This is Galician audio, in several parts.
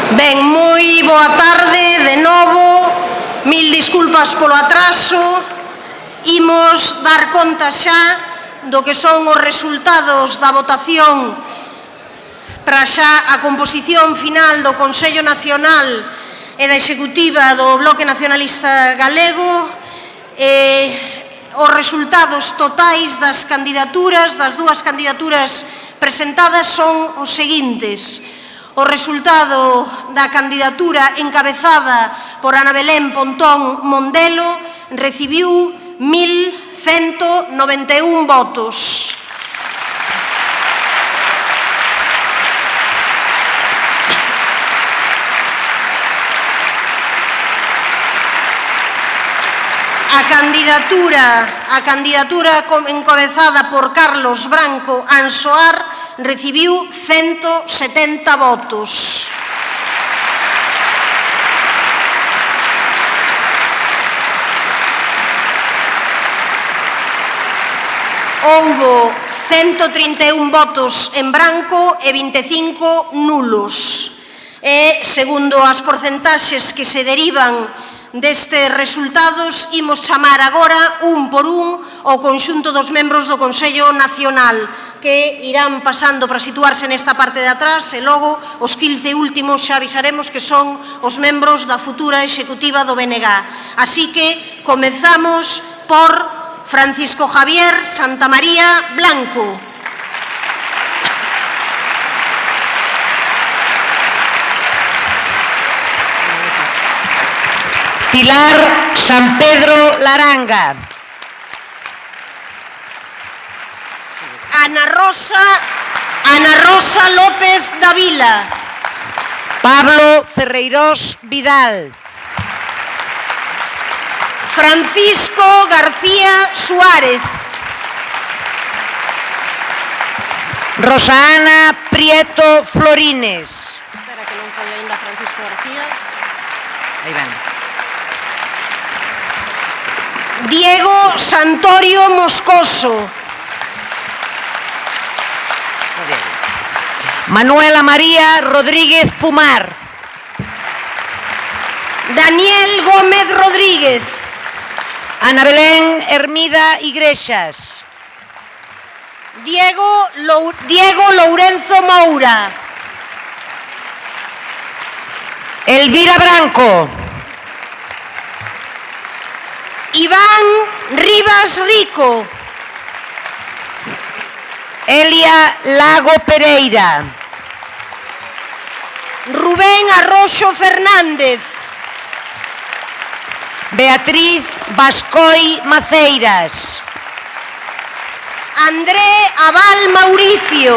Ben, moi boa tarde de novo, mil disculpas polo atraso. Imos dar conta xa do que son os resultados da votación para xa a composición final do Consello Nacional e da Executiva do Bloque Nacionalista Galego. Os resultados totais das candidaturas, das dúas candidaturas presentadas son os seguintes. O resultado da candidatura encabezada por Ana Belén Pontón Mondelo recibiu 1.191 votos. A candidatura encabezada por Carlos Branco Ansoar recibiu 170 votos. Houbo 131 votos en branco e 25 nulos. E, segundo as porcentaxes que se derivan destes resultados, imos chamar agora, un por un, o conxunto dos membros do Consello Nacional, que irán pasando para situarse nesta parte de atrás, e logo os 15 últimos xa avisaremos que son os membros da futura executiva do BNG. Así que comezamos por Francisco Javier Santamaría Blanco. Pilar San Pedro Laranga. Ana Rosa López Davila. Pablo Ferreirós Vidal. Francisco García Suárez. Rosa Ana Prieto Florines. Espera que non falle ainda Francisco García. Aí van. Diego Santorio Moscoso. Manuela María Rodríguez Pumar. Daniel Gómez Rodríguez. Ana Belén Hermida Igrexas. Diego Lourenzo Moura. Elvira Branco. Iván Rivas Rico. Elia Lago Pereira. Rubén Arroxo Fernández. Beatriz Bascoi Maceiras. André Abal Mauricio.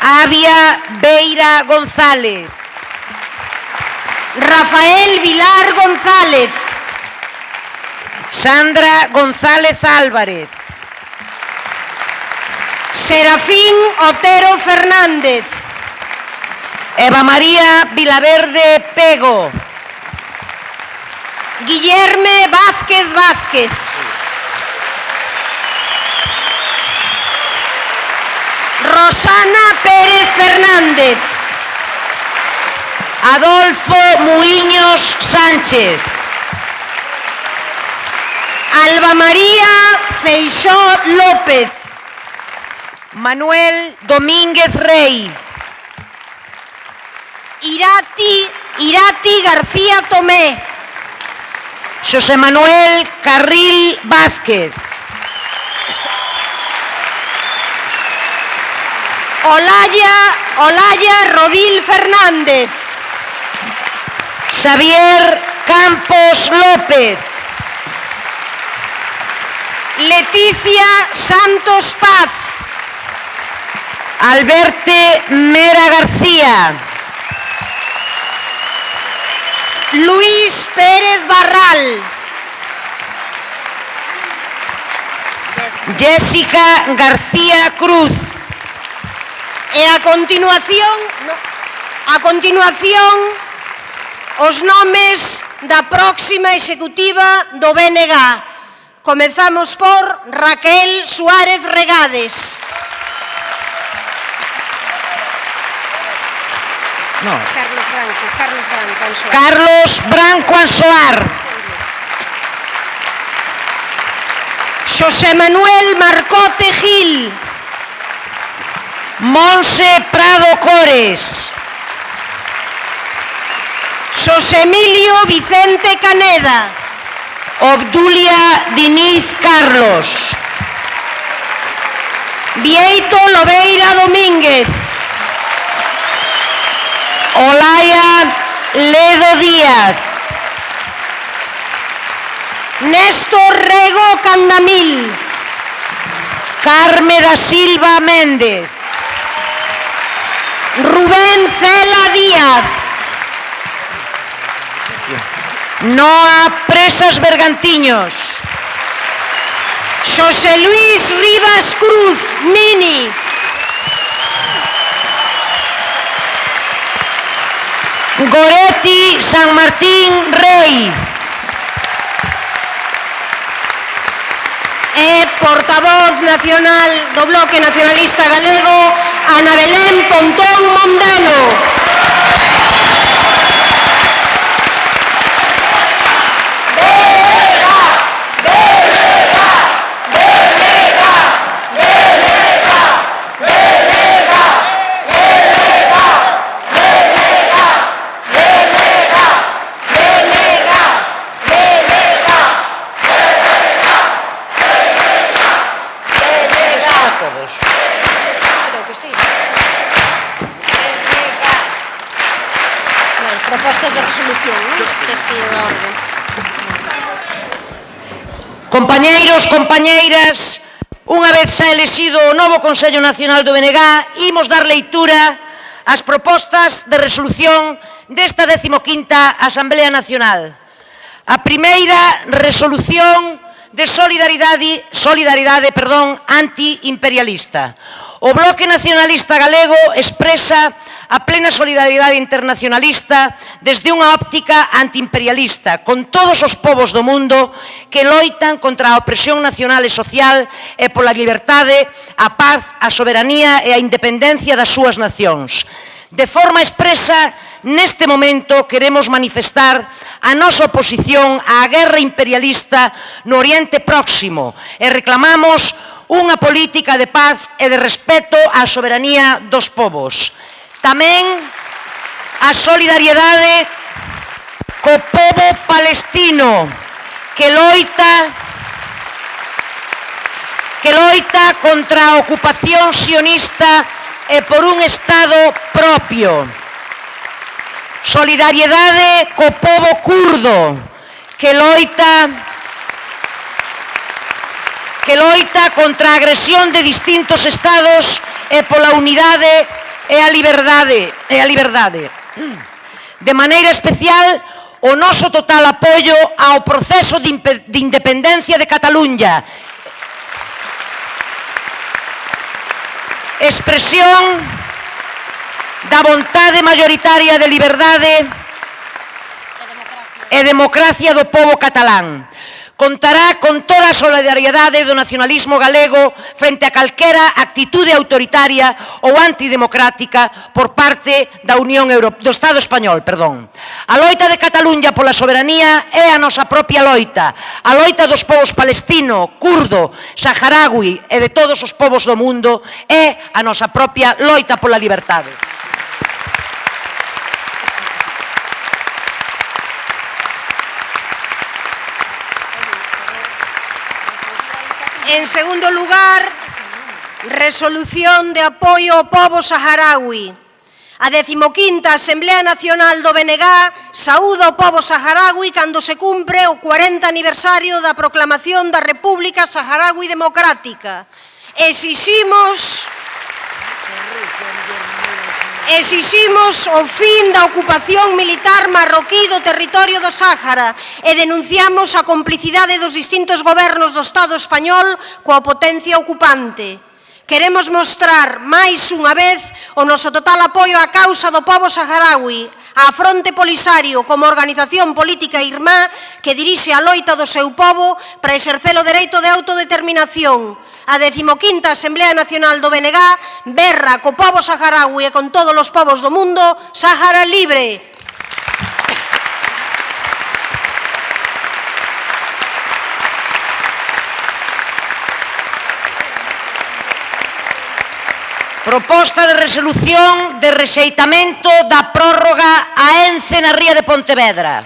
Avia Beira González. Rafael Vilar González. Sandra González Álvarez. Serafín Otero Fernández. Eva María Vilaverde Pego. Guillerme Vázquez Vázquez. Rosana Pérez Fernández. Adolfo Muiños Sánchez. Alba María Feixó López. Manuel Domínguez Rey. Irati García Tomé. José Manuel Carril Vázquez. Olaya Rodil Fernández. Xavier Campos López. Leticia Santos Paz. Alberte Mera García. Luis Pérez Barral. Jessica García Cruz. E a continuación, os nomes da próxima executiva do BNG. Comezamos por Raquel Suárez Regades. No. Ansoar. Carlos Branco Ansoar. Xosé Manuel Marcote Gil. Monse Prado Cores. Xosé Emilio Vicente Caneda. Obdulia Diniz Carlos. Bieito Lobeira Domínguez. Olaya Ledo Díaz. Néstor Rego Candamil. Carme da Silva Méndez. Rubén Cela Díaz. Noa Presas Bergantiños. Xosé Luis Rivas Cruz, Mini. Goretti San Martín Rey. E portavoz nacional do Bloque Nacionalista Galego, Ana Belén Pontón Mondelo. Propostas de resolución, orden. Compañeiros, compañeiras, unha vez xa elexido o novo Consello Nacional do BNG, imos dar leitura ás propostas de resolución desta 15ª Asamblea Nacional. A primeira resolución de solidaridade antiimperialista. O Bloque Nacionalista Galego expresa a plena solidaridade internacionalista desde unha óptica antiimperialista con todos os povos do mundo que loitan contra a opresión nacional e social e pola liberdade, a paz, a soberanía e a independencia das súas nacións. De forma expresa, neste momento queremos manifestar a nosa oposición á guerra imperialista no Oriente Próximo e reclamamos unha política de paz e de respeto á soberanía dos povos. Tamén a solidariedade co pobo palestino que loita contra a ocupación sionista e por un Estado propio. Solidariedade co pobo kurdo que loita contra a agresión de distintos estados e pola unidade e a liberdade. De maneira especial, o noso total apoio ao proceso de independencia de Cataluña. Expresión da vontade mayoritaria de liberdade e democracia do pobo catalán. Contará con toda a solidariedade do nacionalismo galego frente a calquera actitude autoritaria ou antidemocrática por parte da do Estado español. A loita de Cataluña pola soberanía é a nosa propia loita. A loita dos povos palestino, kurdo, saharaui e de todos os povos do mundo é a nosa propia loita pola liberdade. En segundo lugar, resolución de apoio ao pobo saharaui. A 15ª Asamblea Nacional do BNG saúda o pobo saharaui cando se cumpre o 40 aniversario da proclamación da República Saharaui Democrática. Exiximos o fin da ocupación militar marroquí do territorio do Sáhara e denunciamos a complicidade dos distintos gobernos do Estado español coa potencia ocupante. Queremos mostrar máis unha vez o noso total apoio á causa do pobo saharaui, á Fronte Polisario como organización política irmá que dirixe a loita do seu pobo para exercer o dereito de autodeterminación. A 15ª Asamblea Nacional do BNG berra co pobo saharaui e con todos os povos do mundo, Sahara libre. Proposta de resolución de rexeitamento da prórroga a ENCE na ría de Pontevedra.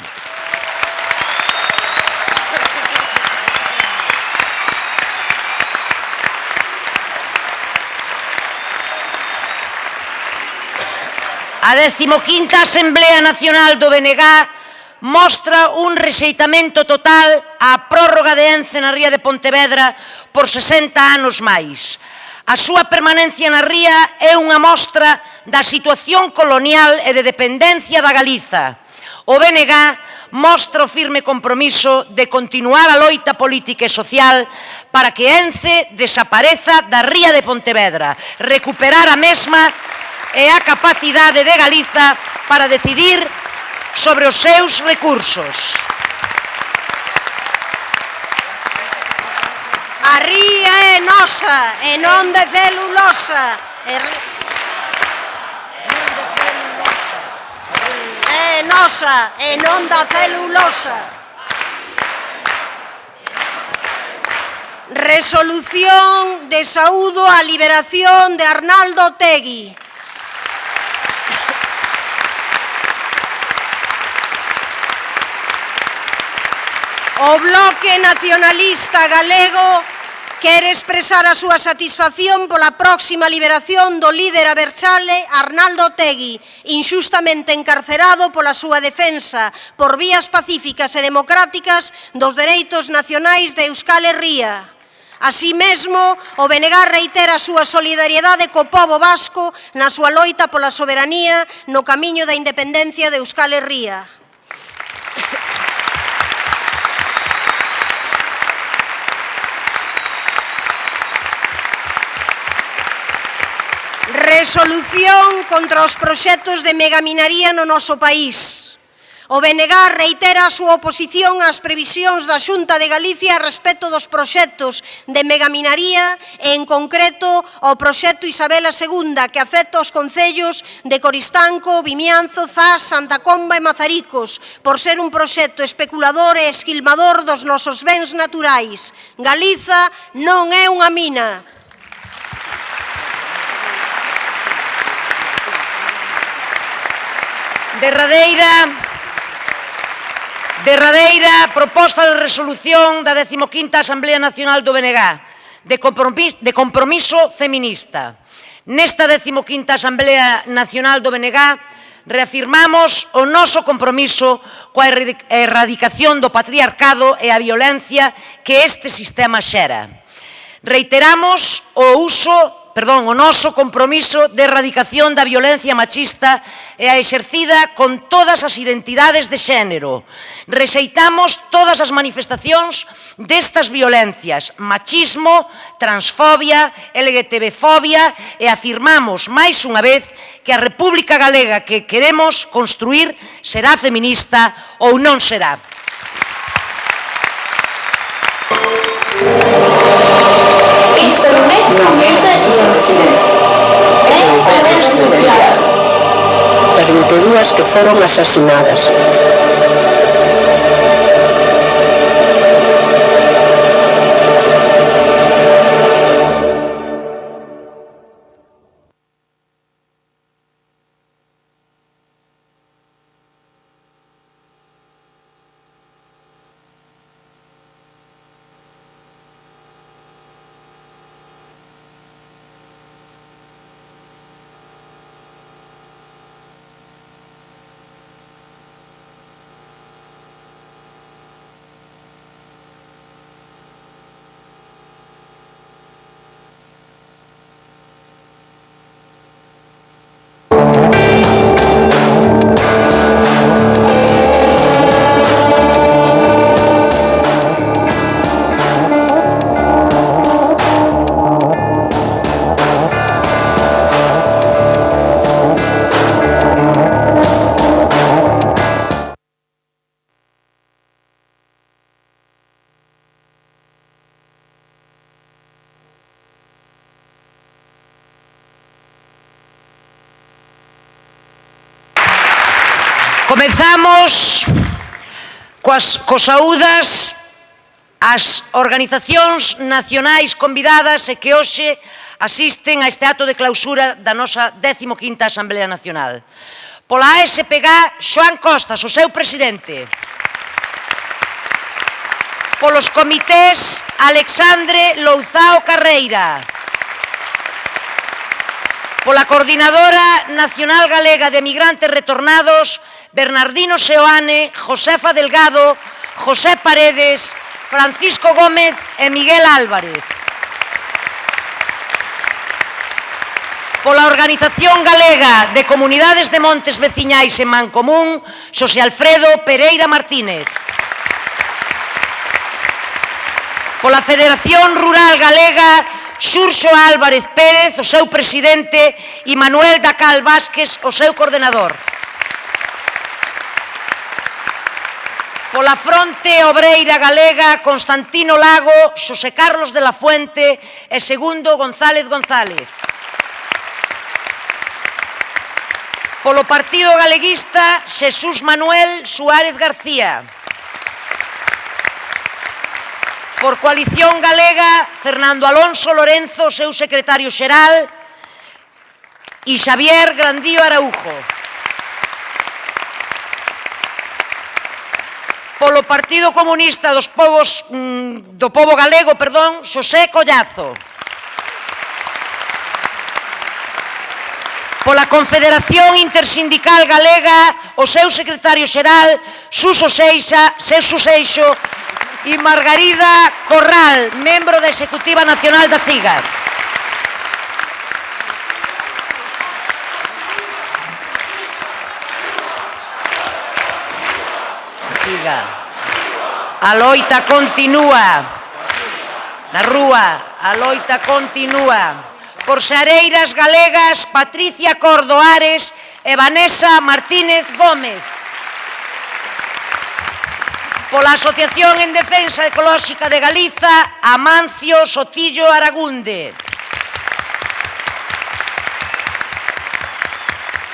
A 15ª Asamblea Nacional do BNG mostra un rexeitamento total á prórroga de ENCE na ría de Pontevedra por 60 anos máis. A súa permanencia na ría é unha mostra da situación colonial e de dependencia da Galiza. O BNG mostra o firme compromiso de continuar a loita política e social para que ENCE desapareza da ría de Pontevedra, recuperar a mesma e a capacidade de Galiza para decidir sobre os seus recursos. A ría é nosa e non de celulosa. É nosa e non da celulosa. Resolución de saúdo á liberación de Arnaldo Otegi. O Bloque Nacionalista Galego quere expresar a súa satisfacción pola próxima liberación do líder abertzale Arnaldo Otegi, inxustamente encarcerado pola súa defensa por vías pacíficas e democráticas dos dereitos nacionais de Euskal Herria. Así mesmo, o BNG reitera a súa solidariedade co pobo vasco na súa loita pola soberanía no camiño da independencia de Euskal Herria. Resolución contra os proxectos de megaminaría no noso país. O BNG reitera a súa oposición ás previsións da Xunta de Galicia a respecto dos proxectos de megaminaría e, en concreto, ao proxecto Isabela II, que afecta aos concellos de Coristanco, Vimianzo, Zas, Santa Comba e Mazaricos, por ser un proxecto especulador e esquilmador dos nosos bens naturais. Galiza non é unha mina. Derradeira proposta de resolución da 15ª Asamblea Nacional do BNG de compromiso feminista. Nesta 15ª Asamblea Nacional do BNG reafirmamos o noso compromiso coa erradicación do patriarcado e a violencia que este sistema xera. Reiteramos o noso compromiso de erradicación da violencia machista e a exercida con todas as identidades de xénero. Rexeitamos todas as manifestacións destas violencias, machismo, transfobia, LGTB-fobia, e afirmamos máis unha vez que a República Galega que queremos construir será feminista ou non será. Isto non é momento de silencio. É a responsabilidade das 22 que foron asasinadas. Comezamos cos saúdas as organizacións nacionais convidadas e que hoxe asisten a este acto de clausura da nosa 15ª Asamblea Nacional. Pola ASPG, Xoán Costas, o seu presidente. Polos comités, Alexandre Louzao Carreira. Pola Coordinadora Nacional Galega de Migrantes Retornados, Bernardino Seoane, Josefa Delgado, José Paredes, Francisco Gómez e Miguel Álvarez. Pola Organización Galega de Comunidades de Montes Veciñais en Mancomún, Xosé Alfredo Pereira Martínez. Pola Federación Rural Galega, Xurxo Álvarez Pérez, o seu presidente, e Manuel Dacal Vázquez, o seu coordenador. Pola Fronte Obreira Galega, Constantino Lago, Xosé Carlos de la Fuente e Segundo González González. Polo Partido Galeguista, Xesús Manuel Suárez García. Por Coalición Galega, Fernando Alonso Lorenzo, seu secretario xeral, e Xavier Grandío Araújo. Polo Partido Comunista do Pobo Galego, Xosé Collazo. Pola Confederación Intersindical Galega, o seu secretario xeral, Suso Seixo e Margarida Corral, membro da Executiva Nacional da CIGA. A loita continúa. Na rúa, a loita continúa. Por Xareiras Galegas, Patricia Cordoares e Vanessa Martínez Gómez. Pola Asociación en Defensa Ecolóxica de Galiza, Amancio Sotillo Aragunde.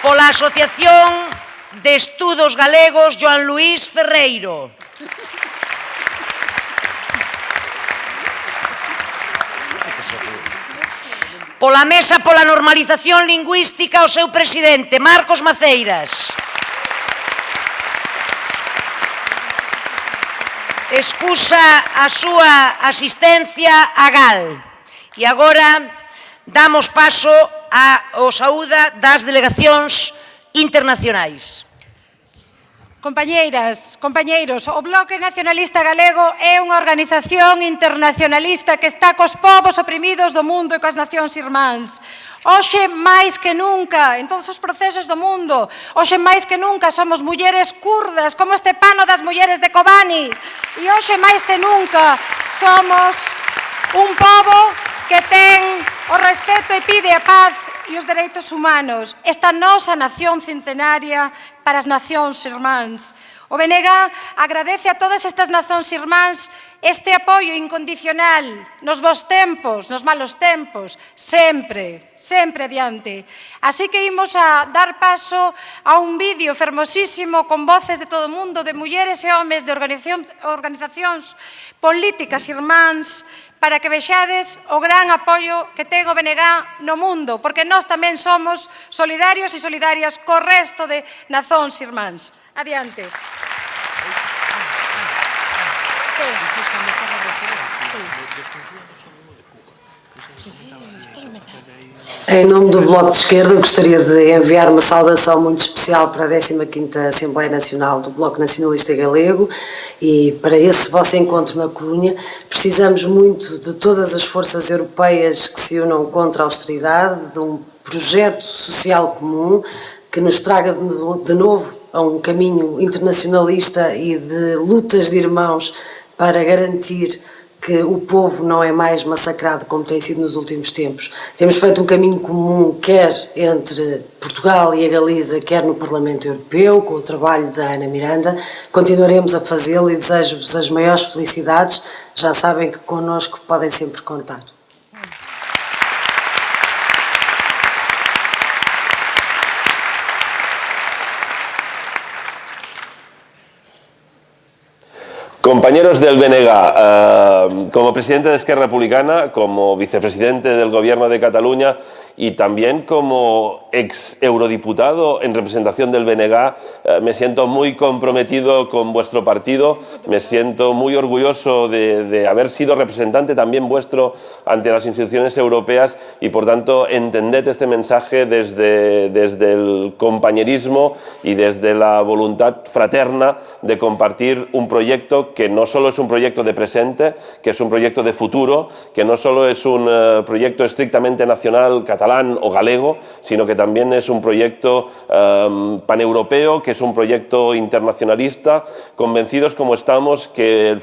Pola Asociación de Estudos Galegos, Joan Luís Ferreiro. Pola Mesa pola Normalización Lingüística, o seu presidente, Marcos Maceiras. Excusa a súa asistencia a GAL. E agora damos paso ao saúda das delegacións internacionais. Compañeiras, compañeiros, o Bloque Nacionalista Galego é unha organización internacionalista que está cos povos oprimidos do mundo e coas nacións irmáns. Hoxe máis que nunca, en todos os procesos do mundo, hoxe máis que nunca somos mulleres kurdas, como este pano das mulleres de Kobani. E hoxe máis que nunca somos un pobo que ten o respeto e pide a paz e os dereitos humanos. Esta nosa nación centenaria para as nacións irmáns. O BNG agradece a todas estas nacións irmáns este apoio incondicional nos bons tempos, nos malos tempos, sempre, sempre adiante. Así que imos a dar paso a un vídeo fermosísimo con voces de todo o mundo, de mulleres e homes de organizacións políticas irmáns, para que vexades o gran apoio que ten o BNG no mundo, porque nós tamén somos solidarios e solidarias co resto de nazóns irmáns. Adiante. Em nome do Bloco de Esquerda, gostaria de enviar uma saudação muito especial para a 15ª Assembleia Nacional do Bloco Nacionalista Galego e para esse vosso encontro na Corunha. Precisamos muito de todas as forças europeias que se unam contra a austeridade, de um projeto social comum que nos traga de novo a um caminho internacionalista e de lutas de irmãos para garantir que o povo não é mais massacrado como tem sido nos últimos tempos. Temos feito um caminho comum, quer entre Portugal e a Galiza, quer no Parlamento Europeu, com o trabalho da Ana Miranda. Continuaremos a fazê-lo e desejo-vos as maiores felicidades. Já sabem que connosco podem sempre contar. Compañeros del BNG, como presidente de Esquerra Republicana, como vicepresidente del Gobierno de Cataluña y también como ex eurodiputado en representación del BNG, me siento muy comprometido con vuestro partido, me siento muy orgulloso de haber sido representante también vuestro ante las instituciones europeas y por tanto entended este mensaje desde el compañerismo y desde la voluntad fraterna de compartir un proyecto que no solo es un proyecto de presente, que es un proyecto de futuro, que no solo es un proyecto estrictamente nacional, catalán o galego, sino que también es un proyecto paneuropeo, que es un proyecto internacionalista, convencidos como estamos que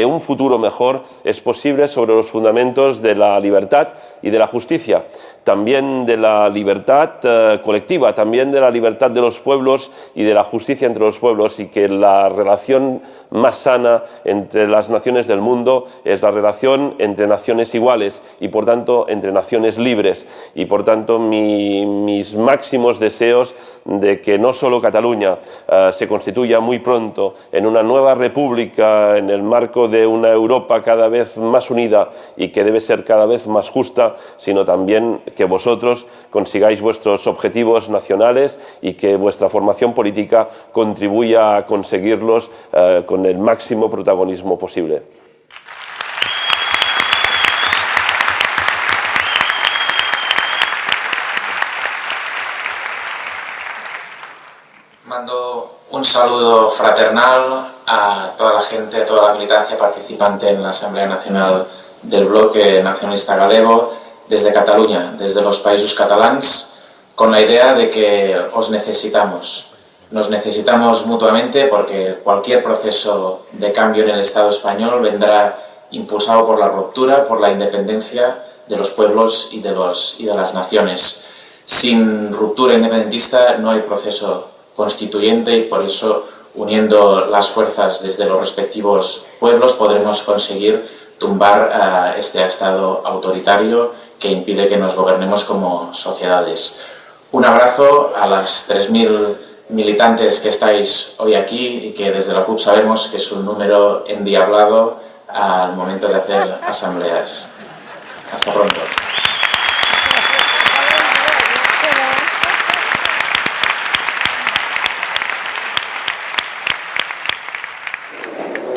un futuro mejor es posible sobre los fundamentos de la libertad y de la justicia, también de la libertad colectiva, también de la libertad de los pueblos y de la justicia entre los pueblos, y que la relación más sana entre las naciones del mundo es la relación entre naciones iguales y por tanto entre naciones libres, y por tanto mis máximos deseos de que no solo Cataluña se constituya muy pronto en una nueva república en el marco de una Europa cada vez más unida y que debe ser cada vez más justa, sino también que vosotros consigáis vuestros objetivos nacionales y que vuestra formación política contribuya a conseguirlos con el máximo protagonismo posible. Mando un saludo fraternal a toda la gente, a toda la militancia participante en la Asamblea Nacional del Bloque Nacionalista Galego, desde Cataluña, desde los Països Catalans, con la idea de que os necesitamos. Nos necesitamos mutuamente porque cualquier proceso de cambio en el Estado español vendrá impulsado por la ruptura, por la independencia de los pueblos y de las naciones. Sin ruptura independentista no hay proceso constituyente y por eso, uniendo las fuerzas desde los respectivos pueblos, podremos conseguir tumbar este Estado autoritario que impide que nos gobernemos como sociedades. Un abrazo a las 3.000 militantes que estáis hoy aquí y que desde la CUP sabemos que es un número endiablado al momento de hacer asambleas. Hasta pronto.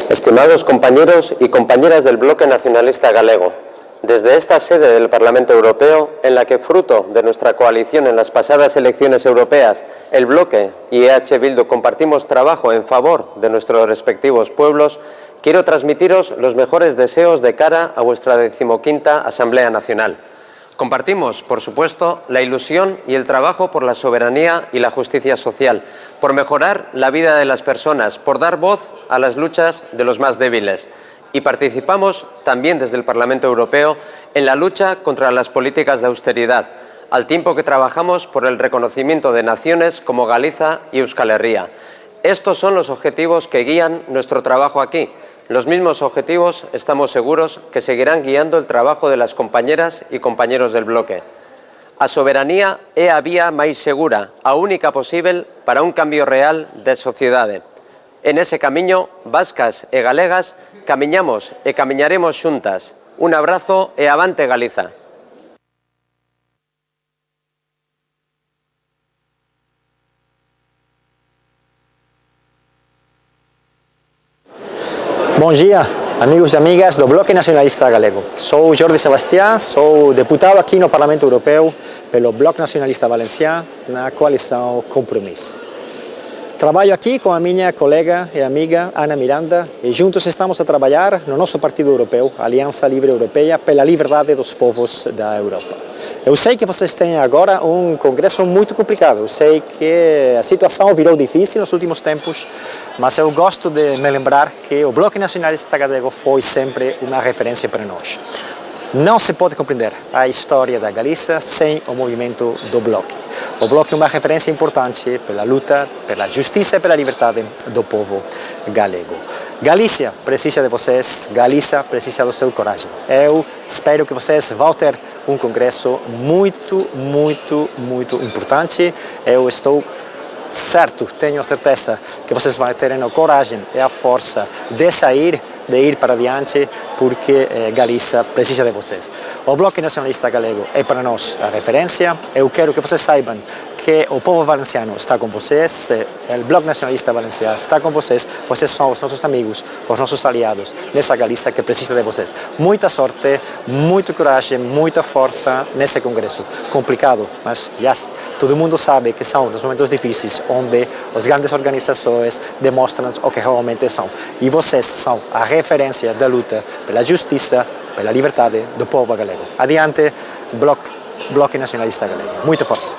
Estimados compañeros y compañeras del Bloque Nacionalista Galego, desde esta sede del Parlamento Europeo, en la que fruto de nuestra coalición en las pasadas elecciones europeas, el Bloque y EH Bildu compartimos trabajo en favor de nuestros respectivos pueblos, quiero transmitiros los mejores deseos de cara a vuestra 15ª Asamblea Nacional. Compartimos, por supuesto, la ilusión y el trabajo por la soberanía y la justicia social, por mejorar la vida de las personas, por dar voz a las luchas de los más débiles. Y participamos también desde el Parlamento Europeo en la lucha contra las políticas de austeridad, al tiempo que trabajamos por el reconocimiento de naciones como Galiza y Euskal Herria. Estos son los objetivos que guían nuestro trabajo aquí. Los mismos objetivos, estamos seguros, que seguirán guiando el trabajo de las compañeras y compañeros del bloque. A soberanía é a vía máis segura, a única posible para un cambio real de sociedade. En ese camiño, vascas e galegas, camiñamos e camiñaremos xuntas. Un abrazo e avante Galiza. Bom dia, amigos e amigas do Bloque Nacionalista Galego. Sou Jordi Sebastián, sou deputado aqui no Parlamento Europeu pelo Bloque Nacionalista Valenciano na coalição Compromís. Trabalho aqui com a minha colega e amiga Ana Miranda e juntos estamos a trabalhar no nosso Partido Europeu, Aliança Livre Europeia, pela liberdade dos povos da Europa. Eu sei que vocês têm agora um congresso muito complicado, eu sei que a situação virou difícil nos últimos tempos, mas eu gosto de me lembrar que o Bloque Nacionalista Galego foi sempre uma referência para nós. Não se pode compreender a história da Galiza sem o movimento do Bloque. O Bloque é uma referência importante pela luta, pela justiça e pela liberdade do povo galego. Galícia precisa de vocês, Galiza precisa do seu coragem. Eu espero que vocês vão ter um congresso muito importante. Eu estou certo, tenho certeza que vocês vão ter a coragem e a força de sair, de ir para adiante, porque Galiza precisa de vocês. O Bloco Nacionalista Galego é para nós a referência. Eu quero que vocês saibam que o povo valenciano está com vocês, o Bloco Nacionalista Valenciano está com vocês, vocês são os nossos amigos, os nossos aliados nessa Galiza que precisa de vocês. Muita sorte, muita coragem, muita força nesse congresso. Complicado, mas yes, todo mundo sabe que são nos momentos difíceis onde as grandes organizações demonstram o que realmente são. E vocês são a referência da luta pela justiça, pela liberdade do povo galego. Adiante, Bloco Nacionalista Galego. Muita força.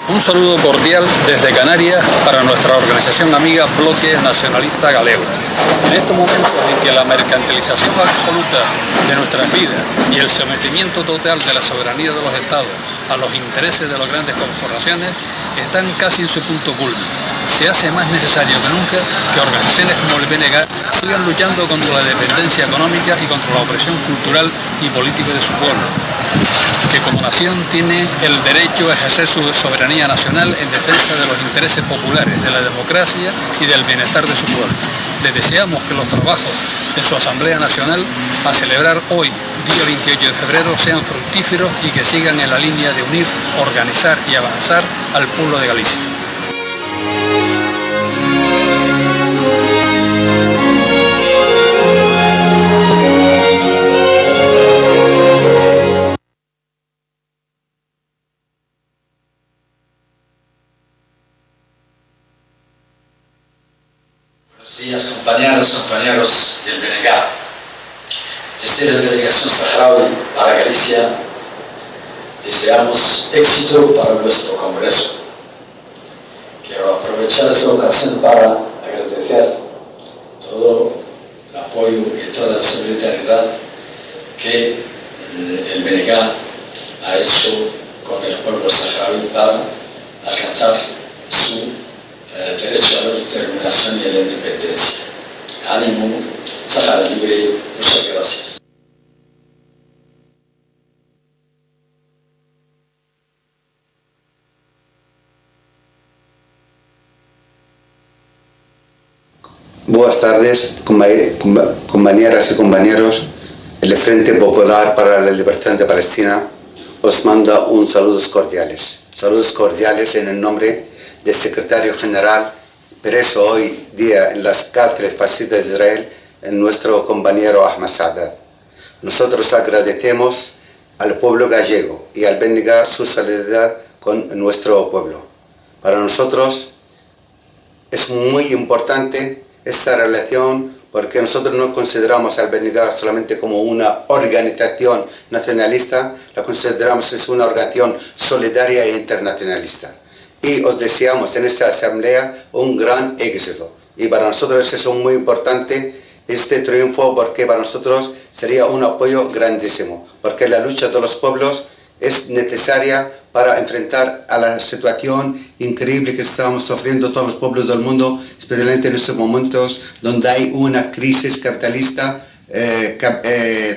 Un saludo cordial desde Canarias para nuestra organización amiga Bloque Nacionalista Galego. En estos momentos en que la mercantilización absoluta de nuestras vidas y el sometimiento total de la soberanía de los Estados a los intereses de las grandes corporaciones están casi en su punto culmen, se hace más necesario que nunca que organizaciones como el BNG sigan luchando contra la dependencia económica y contra la opresión cultural y política de su pueblo, que como nación tiene el derecho a ejercer su soberanía nacional en defensa de los intereses populares, de la democracia y del bienestar de su pueblo. Les deseamos que los trabajos de su Asamblea Nacional a celebrar hoy, día 28 de febrero, sean fructíferos y que sigan en la línea de unir, organizar y avanzar al pueblo de Galicia. Buenos días, compañeros del BNG. Desde la Delegación Saharaui para Galicia deseamos éxito para nuestro Congreso. Quiero aprovechar esta ocasión para agradecer todo el apoyo y toda la solidaridad que el BNG ha hecho con el pueblo saharaui para alcanzar su derecho a la determinación y a la independencia. Ánimo, Sahara Libre, muchas gracias. Buenas tardes, compañeras y compañeros. El Frente Popular para la Liberación de Palestina os manda un saludos cordiales en el nombre del secretario general preso hoy día en las cárceles fascistas de Israel, en nuestro compañero Ahmad Saadat. Nosotros agradecemos al pueblo gallego y al BNG su solidaridad con nuestro pueblo. Para nosotros es muy importante esta relación porque nosotros no consideramos al BNG solamente como una organización nacionalista, la consideramos es una organización solidaria e internacionalista. Y os deseamos en esta asamblea un gran éxito. Y para nosotros es muy importante este triunfo porque para nosotros sería un apoyo grandísimo, porque la lucha de los pueblos es necesaria para enfrentar a la situación increíble que estamos sufriendo todos los pueblos del mundo, especialmente en estos momentos donde hay una crisis capitalista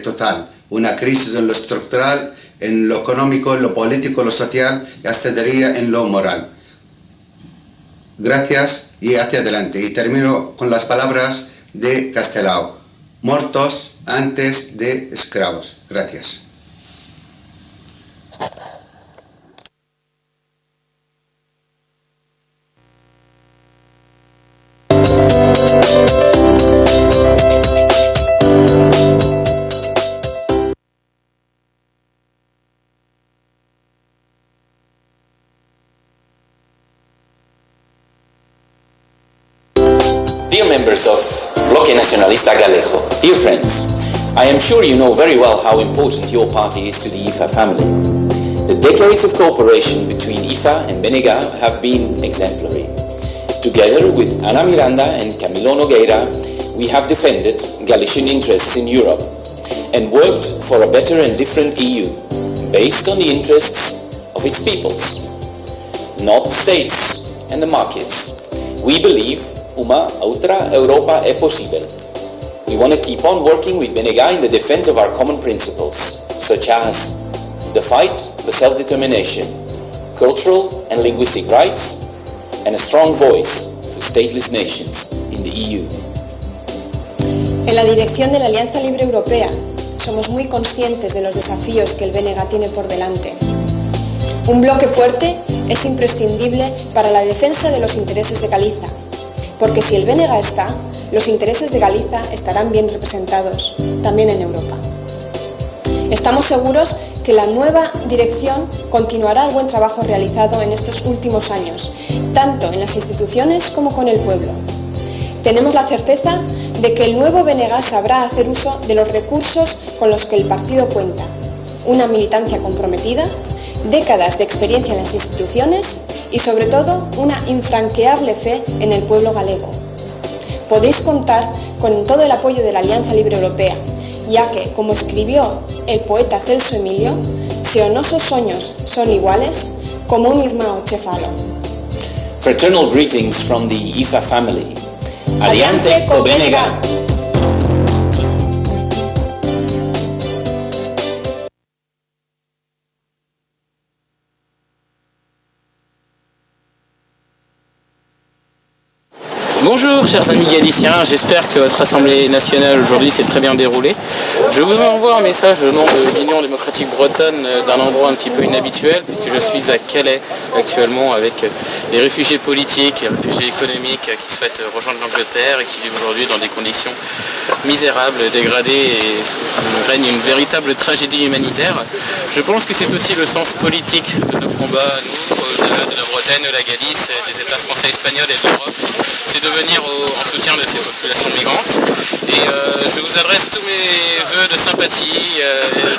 total, una crisis en lo estructural, en lo económico, en lo político, en lo social y hasta diría en lo moral. Gracias y hacia adelante. Y termino con las palabras de Castelao. Muertos antes de esclavos. Gracias. Dear members of Bloque Nacionalista Galego, dear friends, I am sure you know very well how important your party is to the IFA family. The decades of cooperation between IFA and BNG have been exemplary. Together with Ana Miranda and Camilo Nogueira, we have defended Galician interests in Europe and worked for a better and different EU, based on the interests of its peoples, not states and the markets. We believe uma outra Europa é possível. We want to keep on working with BNG in the defense of our common principles, such as the fight for self-determination, cultural and linguistic rights, and a strong voice for stateless nations in the EU. En la dirección de la Alianza Libre Europea, somos muy conscientes de los desafíos que el BNG tiene por delante. Un bloque fuerte es imprescindible para la defensa de los intereses de Galiza, porque si el BNG está, los intereses de Galiza estarán bien representados, también en Europa. Estamos seguros que la nueva dirección continuará el buen trabajo realizado en estos últimos años, tanto en las instituciones como con el pueblo. Tenemos la certeza de que el nuevo BNG sabrá hacer uso de los recursos con los que el partido cuenta, una militancia comprometida, décadas de experiencia en las instituciones y, sobre todo, una infranqueable fe en el pueblo galego. Podéis contar con todo el apoyo de la Alianza Libre Europea, ya que, como escribió el poeta Celso Emilio, se os nosos soños son iguales como un irmão che falo. Fraternal greetings from the IFA family. Adiante co BNG. Bonjour chers amis galiciens, j'espère que votre Assemblée nationale aujourd'hui s'est très bien déroulée. Je vous envoie un message au nom de l'Union démocratique bretonne d'un endroit un petit peu inhabituel puisque je suis à Calais actuellement avec les réfugiés politiques et réfugiés économiques qui souhaitent rejoindre l'Angleterre et qui vivent aujourd'hui dans des conditions misérables, dégradées et où règne une véritable tragédie humanitaire. Je pense que c'est aussi le sens politique de nos combats, nous, de la Bretagne, de la Galice, des États français, espagnols et de l'Europe. C'est de venir en soutien de ces populations migrantes et je vous adresse tous mes vœux de sympathie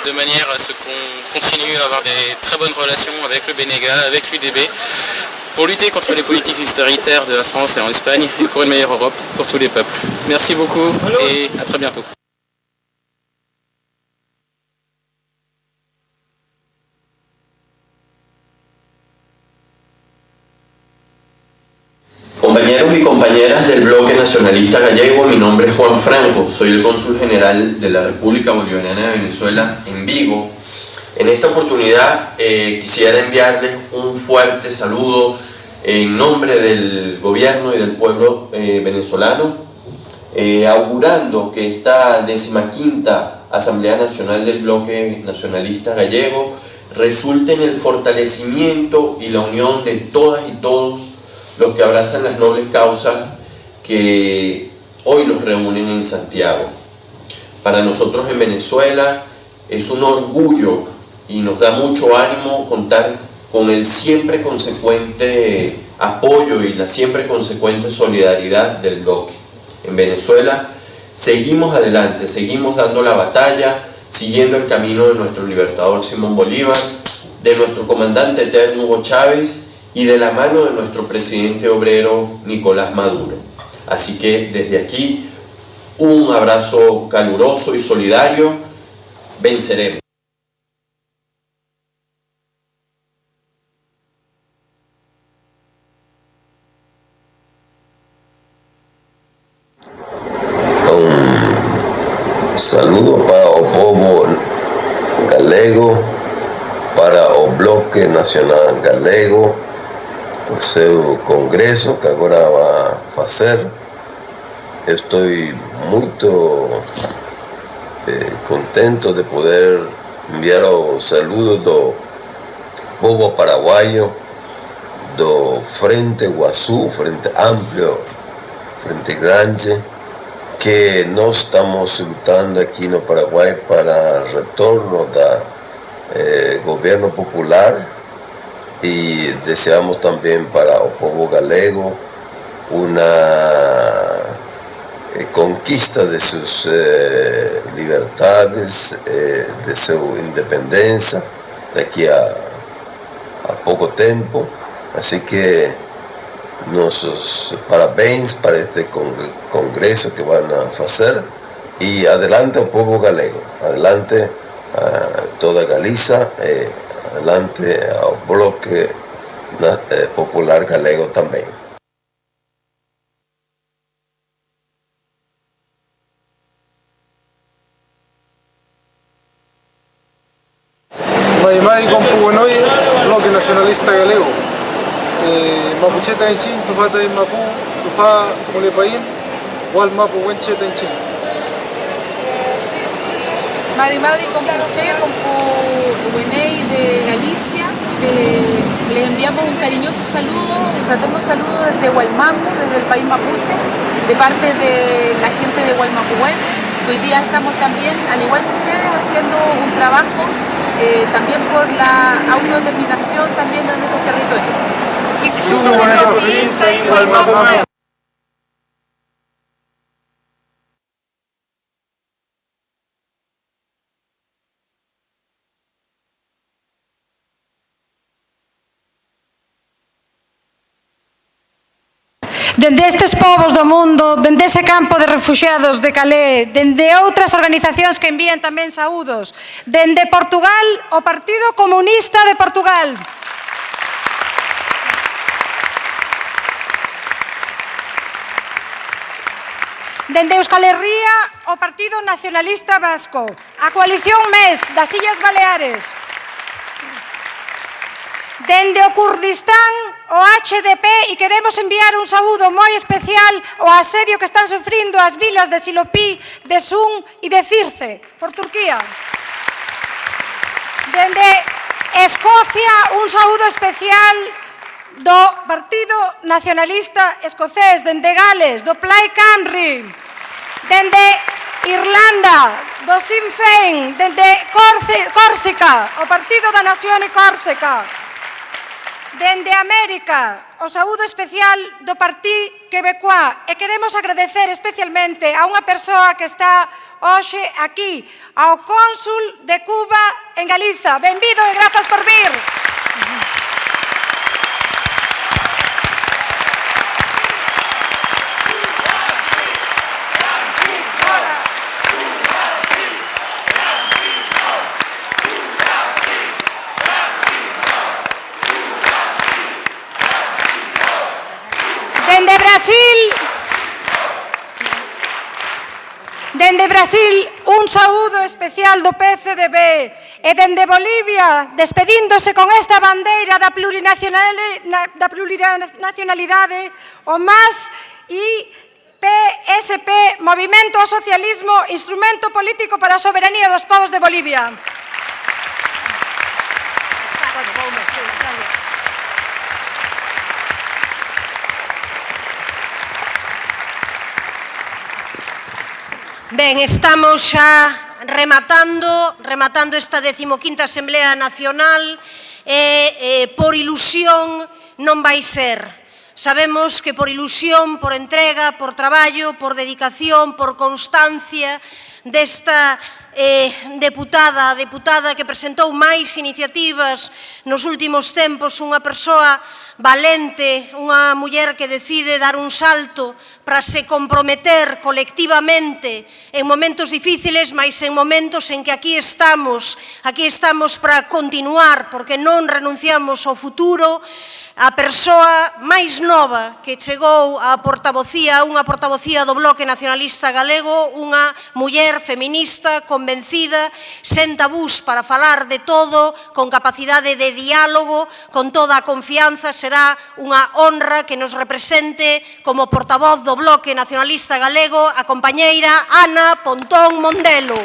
de manière à ce qu'on continue à avoir des très bonnes relations avec le BNG, avec l'UDB pour lutter contre les politiques austéritaires de la France et en Espagne et pour une meilleure Europe pour tous les peuples. Merci beaucoup et à très bientôt. Compañeros y compañeras del Bloque Nacionalista Gallego, mi nombre es Juan Franco, soy el Cónsul General de la República Bolivariana de Venezuela en Vigo. En esta oportunidad quisiera enviarles un fuerte saludo en nombre del gobierno y del pueblo venezolano, augurando que esta 15ª Asamblea Nacional del Bloque Nacionalista Gallego resulte en el fortalecimiento y la unión de todas y todos los que abrazan las nobles causas que hoy los reúnen en Santiago. Para nosotros en Venezuela es un orgullo y nos da mucho ánimo contar con el siempre consecuente apoyo y la siempre consecuente solidaridad del bloque. En Venezuela seguimos adelante, seguimos dando la batalla, siguiendo el camino de nuestro libertador Simón Bolívar, de nuestro comandante eterno Hugo Chávez y de la mano de nuestro presidente obrero Nicolás Maduro. Así que desde aquí un abrazo caluroso y solidario. Venceremos. Un saludo para el pueblo galego, para el Bloque Nacional Galego, por seu congreso que agora vai fazer. Estou muito contento de poder enviar o saludo do povo paraguaio, do Frente Guazú, Frente Amplio, Frente Grande, que nós estamos lutando aqui no Paraguai para o retorno da governo popular. Y deseamos también para el pueblo galego una conquista de sus libertades, de su independencia de aquí a poco tiempo. Así que nuestros parabéns para este congreso que van a hacer y adelante al pueblo galego, adelante a toda Galicia. Adelante ao Bloque Popular Galego tamén. Maimai Compuenoi, Bloque Nacionalista Galego. Mapucheta en Chin, Tufata en Mapu, Tufa Mulepaín, Wal Mapu Wencheta en Chin. Marimari Compuche, Compuenei de Galicia. Les enviamos un cariñoso saludo, un fraterno saludo desde Hualmapu, desde el país mapuche, de parte de la gente de Hualmapuén. Hoy día estamos también, al igual que ustedes, haciendo un trabajo también por la autodeterminación también de nuestros territorios. Dende estes povos do mundo, dende ese campo de refuxiados de Calais, dende outras organizacións que envían tamén saúdos, dende Portugal, o Partido Comunista de Portugal. Dende Euskal Herria, o Partido Nacionalista Vasco, a Coalición MES das Illas Baleares. Dende o Kurdistán, o HDP, e queremos enviar un saúdo moi especial ao asedio que están sufrindo as vilas de Silopí, de Sun e de Circe, por Turquía. Dende Escocia, un saúdo especial do Partido Nacionalista Escocés, dende Gales, do Plaid Cymru, dende Irlanda, do Sinn Féin, dende Córcega, o Partido da Nación e Córcega, dende América, o saúdo especial do Partido Quebecois, e queremos agradecer especialmente a unha persoa que está hoxe aquí, ao cónsul de Cuba en Galiza. Benvido e grazas por vir. Dende Brasil, un saúdo especial do PCDB, e dende Bolivia, despedíndose con esta bandeira da plurinacionalidade, o MAS e PSP, Movimento ao Socialismo, instrumento político para a soberanía dos povos de Bolivia. Ben, estamos xa rematando esta 15ª Asamblea Nacional e por ilusión non vai ser. Sabemos que por ilusión, por entrega, por traballo, por dedicación, por constancia desta deputada que presentou máis iniciativas nos últimos tempos, unha persoa valente, unha muller que decide dar un salto para se comprometer colectivamente en momentos difíciles, mas en momentos en que aquí estamos para continuar, porque non renunciamos ao futuro. A persoa máis nova que chegou á portavocía, unha portavocía do Bloque Nacionalista Galego, unha muller feminista, convencida, sen tabús para falar de todo, con capacidade de diálogo, con toda a confianza. Será unha honra que nos represente como portavoz do Bloque Nacionalista Galego a compañeira Ana Pontón Mondelo.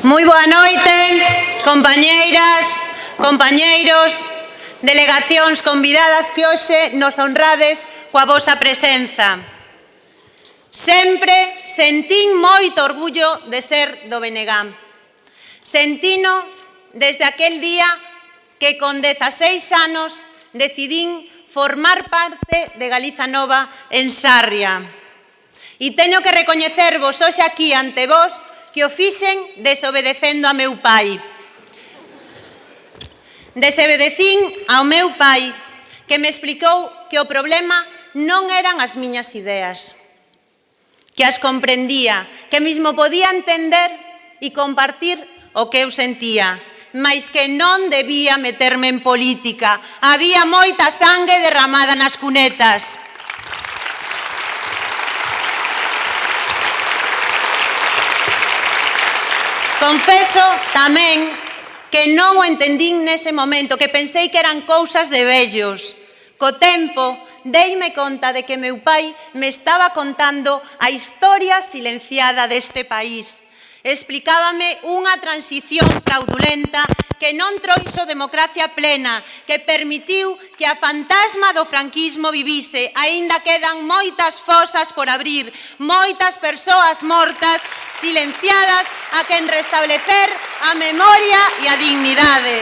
Moi boa noite, compañeiras, compañeiros, delegacións convidadas que hoxe nos honrades coa vosa presenza. Sempre sentín moito orgullo de ser do BNG. Sentino desde aquel día que con 16 anos decidín formar parte de Galiza Nova en Sarria. E teño que recoñecervos hoxe aquí ante vos que o fixen desobedecendo a meu pai. Desobedecín ao meu pai, que me explicou que o problema non eran as miñas ideas, que as comprendía, que mesmo podía entender e compartir o que eu sentía, mais que non debía meterme en política. Había moita sangue derramada nas cunetas. Confeso tamén que non o entendín nese momento, que pensei que eran cousas de vellos. Co tempo, deime conta de que meu pai me estaba contando a historia silenciada deste país. Explicábame unha transición fraudulenta que non trouxo democracia plena, que permitiu que a fantasma do franquismo vivise. Aínda quedan moitas fosas por abrir, moitas persoas mortas, silenciadas, a quen restablecer a memoria e a dignidade.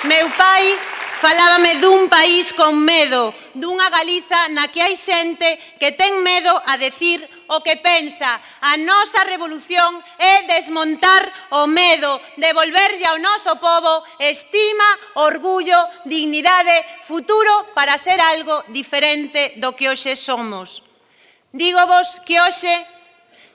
Meu pai falábame dun país con medo, dunha Galiza na que hai xente que ten medo a decir o que pensa. A nosa revolución é desmontar o medo, devolverlle ao noso pobo estima, orgullo, dignidade, futuro para ser algo diferente do que hoxe somos. Dígovos que hoxe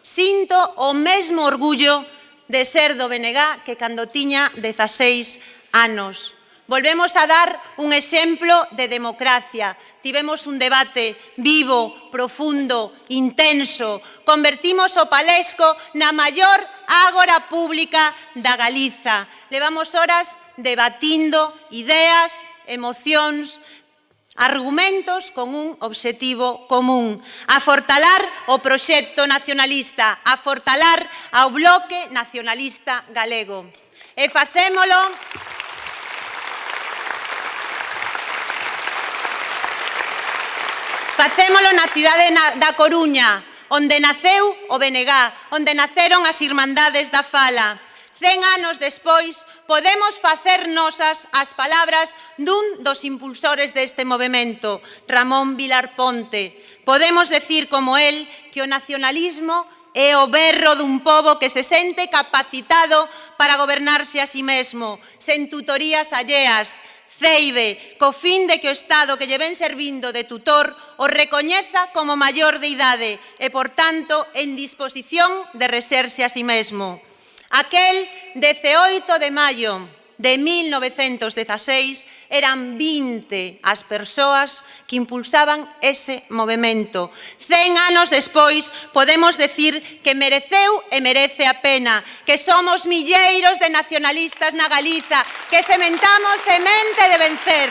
sinto o mesmo orgullo de ser do BNG que cando tiña 16 anos. Volvemos a dar un exemplo de democracia. Tivemos un debate vivo, profundo, intenso. Convertimos o Palesco na maior ágora pública da Galiza. Levamos horas debatindo ideas, emocións, argumentos con un obxectivo común: afortalar o proxecto nacionalista, afortalar ao Bloque Nacionalista Galego. E facémolo na cidade da Coruña, onde naceu o BNG, onde naceron as Irmandades da Fala. 100 anos despois, podemos facer nosas as palabras dun dos impulsores deste movemento, Ramón Vilar Ponte. Podemos decir como el que o nacionalismo é o berro dun pobo que se sente capacitado para gobernarse a si mesmo, sen tutorías alleas. Ceibe, co fin de que o Estado que lle ven servindo de tutor o recoñeza como maior de idade e, por tanto, en disposición de reserse a si mesmo. Aquel 18 de maio de 1916 eran 20 as persoas que impulsaban ese movemento. 100 anos despois podemos decir que mereceu e merece a pena, que somos milleiros de nacionalistas na Galiza, que sementamos semente de vencer.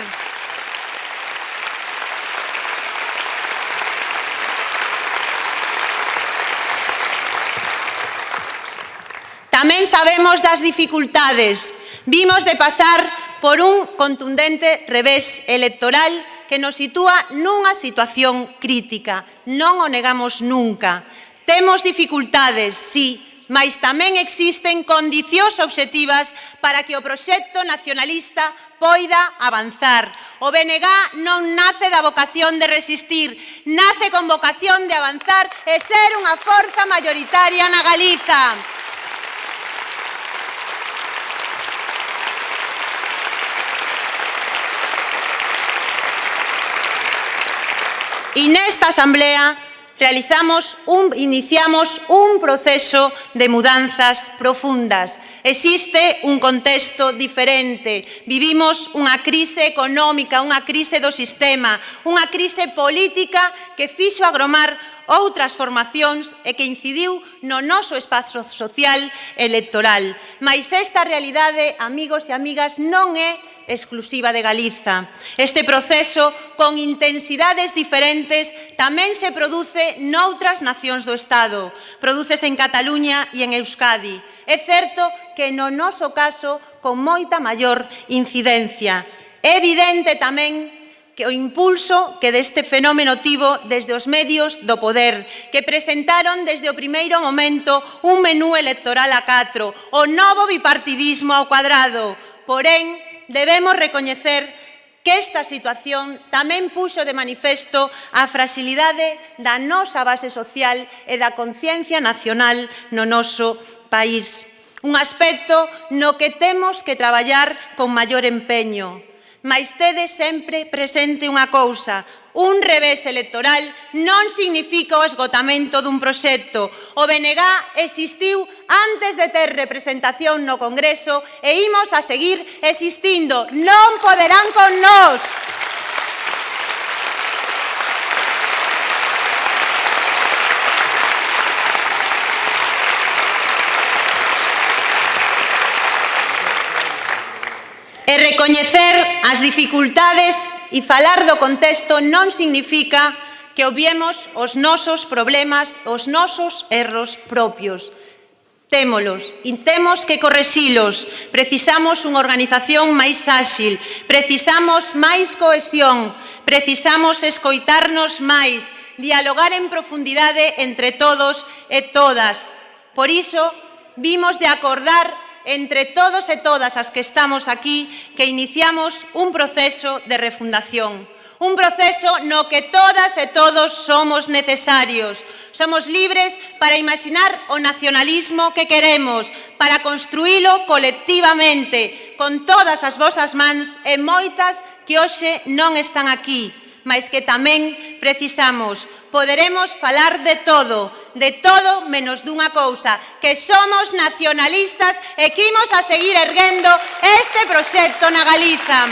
Tamén sabemos das dificultades. Vimos de pasar por un contundente revés electoral que nos sitúa nunha situación crítica. Non o negamos nunca. Temos dificultades, sí, mais tamén existen condicións obxectivas para que o proxecto nacionalista poida avanzar. O BNG non nace da vocación de resistir, nace con vocación de avanzar e ser unha forza maioritaria na Galiza. E nesta asamblea iniciamos un proceso de mudanzas profundas. Existe un contexto diferente. Vivimos unha crise económica, unha crise do sistema, unha crise política que fixo agromar outras formacións e que incidiu no noso espazo social electoral. Mais esta realidade, amigos e amigas, non é exclusiva de Galiza. Este proceso, con intensidades diferentes, tamén se produce noutras nacións do Estado. Prodúcese en Cataluña e en Euskadi. É certo que no noso caso con moita maior incidencia. É evidente tamén que o impulso que deste fenómeno tivo desde os medios do poder, que presentaron desde o primeiro momento un menú electoral a 4, o novo bipartidismo ao cuadrado. Porén, debemos recoñecer que esta situación tamén puxo de manifesto a fragilidade da nosa base social e da conciencia nacional no noso país. Un aspecto no que temos que traballar con maior empeño. Mais tedes sempre presente unha cousa: un revés electoral non significa o esgotamento dun proxecto. O BNG existiu antes de ter representación no Congreso e imos a seguir existindo. Non poderán con nós. E recoñecer as dificultades e falar do contexto non significa que obviemos os nosos problemas, os nosos erros propios. Témolos e temos que correxilos. Precisamos unha organización máis áxil, precisamos máis cohesión, precisamos escoitarnos máis, dialogar en profundidade entre todos e todas. Por iso, vimos de acordar entre todos e todas as que estamos aquí que iniciamos un proceso de refundación. Un proceso no que todas e todos somos necesarios. Somos libres para imaginar o nacionalismo que queremos, para construílo colectivamente, con todas as vosas mans e moitas que hoxe non están aquí, mas que tamén precisamos. Poderemos falar de todo menos dunha cousa, que somos nacionalistas e que imos a seguir erguendo este proxecto na Galiza.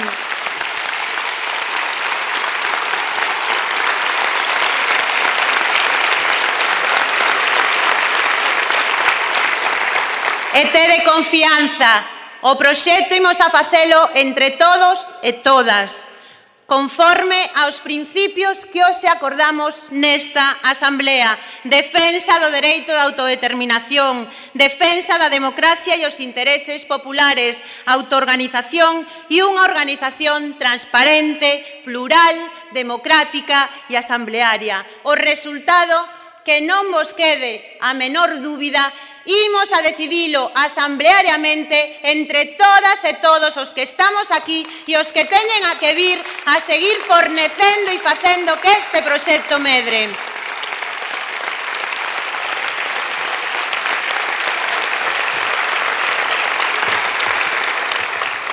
E tede confianza, o proxecto imos a facelo entre todos e todas, conforme aos principios que hoxe acordamos nesta Asamblea: defensa do dereito de autodeterminación, defensa da democracia e os intereses populares, autoorganización e unha organización transparente, plural, democrática e asamblearia. O resultado, que non vos quede a menor dúbida, imos a decidilo asambleariamente entre todas e todos os que estamos aquí e os que teñen a que vir a seguir fornecendo e facendo que este proxecto medre.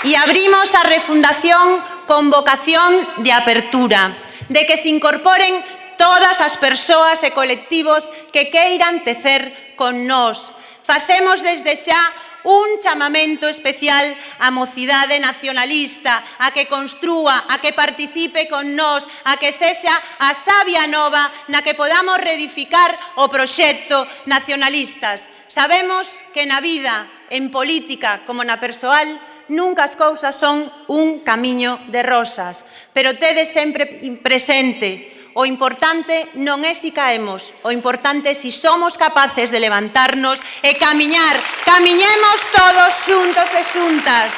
E abrimos a refundación con vocación de apertura, de que se incorporen todas as persoas e colectivos que queiran tecer con nós. Facemos desde xa un chamamento especial á mocidade nacionalista, a que construa, a que participe con nós, a que sexa a savia nova na que podamos reedificar o proxecto nacionalistas. Sabemos que na vida, en política como na persoal, nunca as cousas son un camiño de rosas, pero tedes sempre presente: o importante non é si caemos, o importante é si somos capaces de levantarnos e camiñar. Camiñemos todos xuntos e xuntas.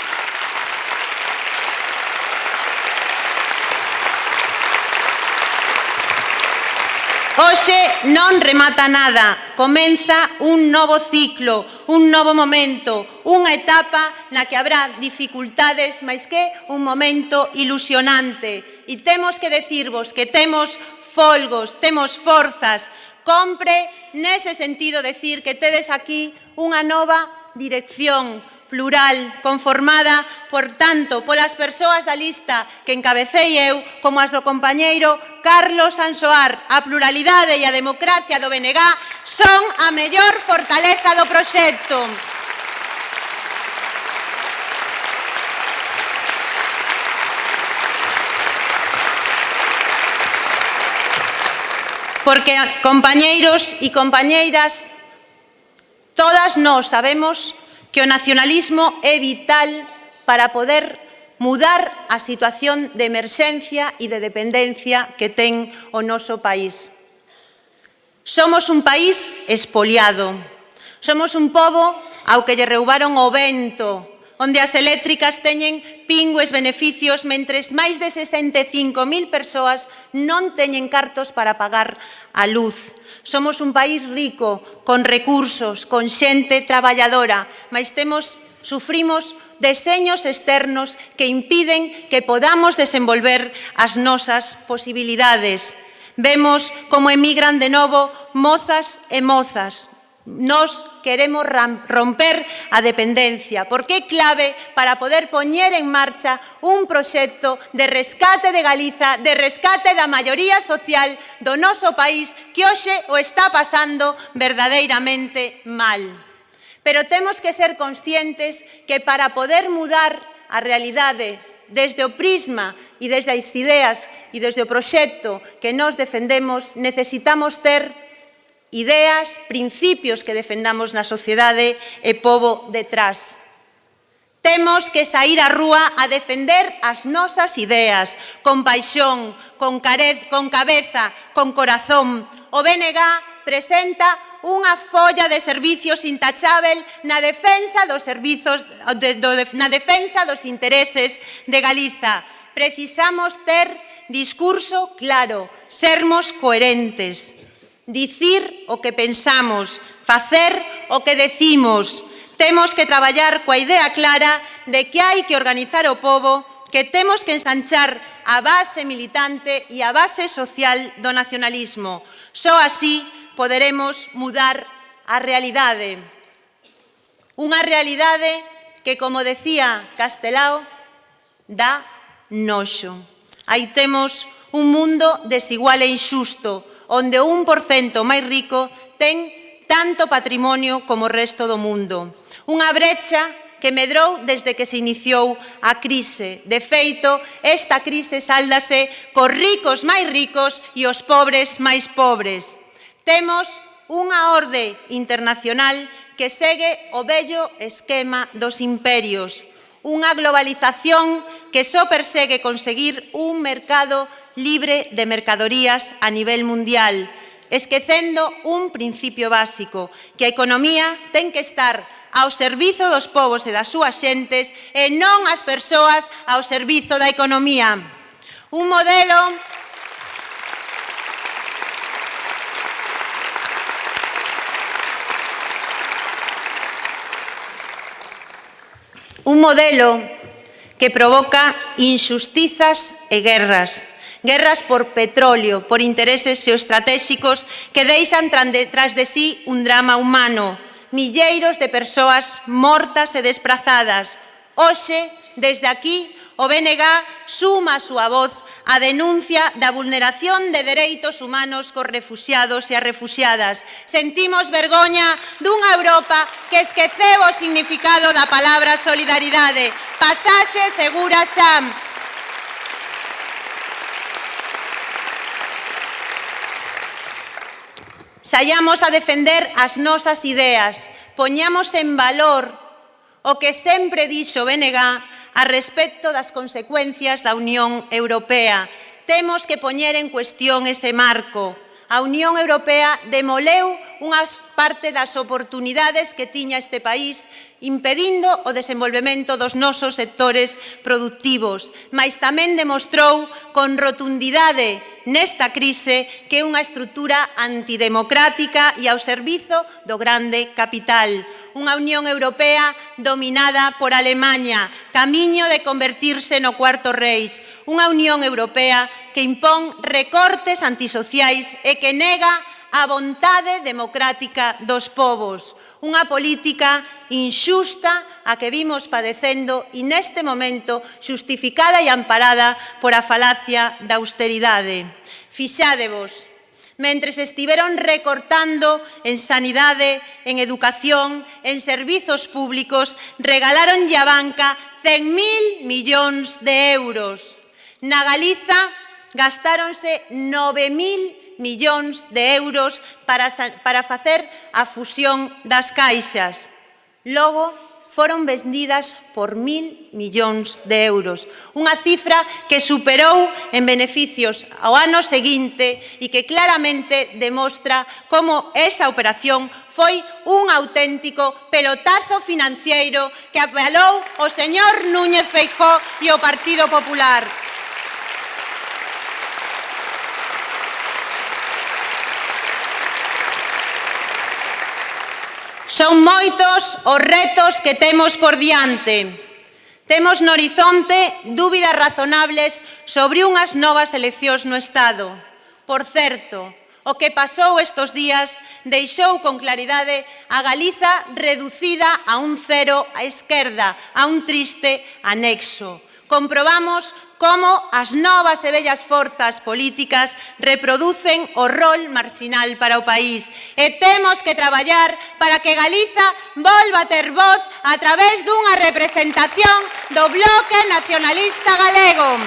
Hoxe non remata nada, comeza un novo ciclo, un novo momento, unha etapa na que habrá dificultades, mais que un momento ilusionante. E temos que decirvos que temos folgos, temos forzas. Compre, nese sentido, decir que tedes aquí unha nova dirección plural, conformada, por tanto, polas persoas da lista que encabecei eu, como as do compañeiro Carlos Ansoar. A pluralidade e a democracia do BNG son a mellor fortaleza do proxecto. Porque, compañeiros e compañeiras, todas nós sabemos que o nacionalismo é vital para poder mudar a situación de emerxencia e de dependencia que ten o noso país. Somos un país expoliado. Somos un pobo ao que lle roubaron o vento, onde as eléctricas teñen pingües beneficios, mentres máis de 65.000 persoas non teñen cartos para pagar a luz. Somos un país rico, con recursos, con xente traballadora, mas temos sufrimos deseños externos que impiden que podamos desenvolver as nosas posibilidades. Vemos como emigran de novo mozas e mozas. Nos queremos romper a dependencia, porque é clave para poder poñer en marcha un proxecto de rescate de Galiza, de rescate da maioría social do noso país, que hoxe o está pasando verdadeiramente mal. Pero temos que ser conscientes que para poder mudar a realidade desde o prisma e desde as ideas e desde o proxecto que nos defendemos, necesitamos ter ideas, principios que defendamos na sociedade e pobo detrás. Temos que sair á rúa a defender as nosas ideas, con paixón, con cabeza, con corazón. O BNG presenta unha folla de servicios intachável na defensa dos servizos, na defensa dos intereses de Galiza. Precisamos ter discurso claro, sermos coherentes. Dicir o que pensamos, facer o que decimos. Temos que traballar coa idea clara de que hai que organizar o pobo, que temos que ensanchar a base militante e a base social do nacionalismo. Só así poderemos mudar a realidade. Unha realidade que, como decía Castelao, dá noxo. Aí temos un mundo desigual e injusto, onde o 1% máis rico ten tanto patrimonio como o resto do mundo. Unha brecha que medrou desde que se iniciou a crise. De feito, esta crise sáldase cos ricos máis ricos e os pobres máis pobres. Temos unha orde internacional que segue o vello esquema dos imperios. Unha globalización que só persegue conseguir un mercado libre de mercadorías a nivel mundial, esquecendo un principio básico, que a economía ten que estar ao servizo dos povos e das súas xentes e non as persoas ao servizo da economía. Un modelo que provoca injustizas e guerras. Guerras por petróleo, por intereses xeoestratégicos que deixan tras de sí un drama humano. Milleiros de persoas mortas e desprazadas. Hoxe, desde aquí, o BNG suma a súa voz a denuncia da vulneración de dereitos humanos cos refuxiados e as refuxiadas. Sentimos vergoña dunha Europa que esqueceu o significado da palabra solidaridade. Pasaxe segura xa. Saiamos a defender as nosas ideas, poñamos en valor o que sempre dixo o BNG a respecto das consecuencias da Unión Europea. Temos que poñer en cuestión ese marco. A Unión Europea demoleu unha parte das oportunidades que tiña este país, impedindo o desenvolvemento dos nosos sectores productivos, mais tamén demostrou con rotundidade nesta crise que é unha estrutura antidemocrática e ao servizo do grande capital. Unha Unión Europea dominada por Alemaña, camiño de convertirse no cuarto Reich. Unha Unión Europea que impón recortes antisociais e que nega a vontade democrática dos povos. Unha política inxusta a que vimos padecendo e neste momento xustificada e amparada por a falacia da austeridade. Fixádevos, mentres estiveron recortando en sanidade, en educación, en servizos públicos, regalaronlle á banca 100.000 millóns de euros. Na Galiza gastáronse 9.000 millóns de euros para facer a fusión das caixas. Logo, foron vendidas por 1.000 millóns de euros. Unha cifra que superou en beneficios ao ano seguinte e que claramente demostra como esa operación foi un auténtico pelotazo financiero que apalou o señor Núñez Feijóo e o Partido Popular. Son moitos os retos que temos por diante. Temos no horizonte dúbidas razonables sobre unhas novas eleccións no Estado. Por certo, o que pasou estes días deixou con claridade a Galiza reducida a un cero á esquerda, a un triste anexo. Comprobamos como as novas e vellas forzas políticas reproducen o rol marxinal para o país. E temos que traballar para que Galiza volva a ter voz a través dunha representación do Bloque Nacionalista Galego.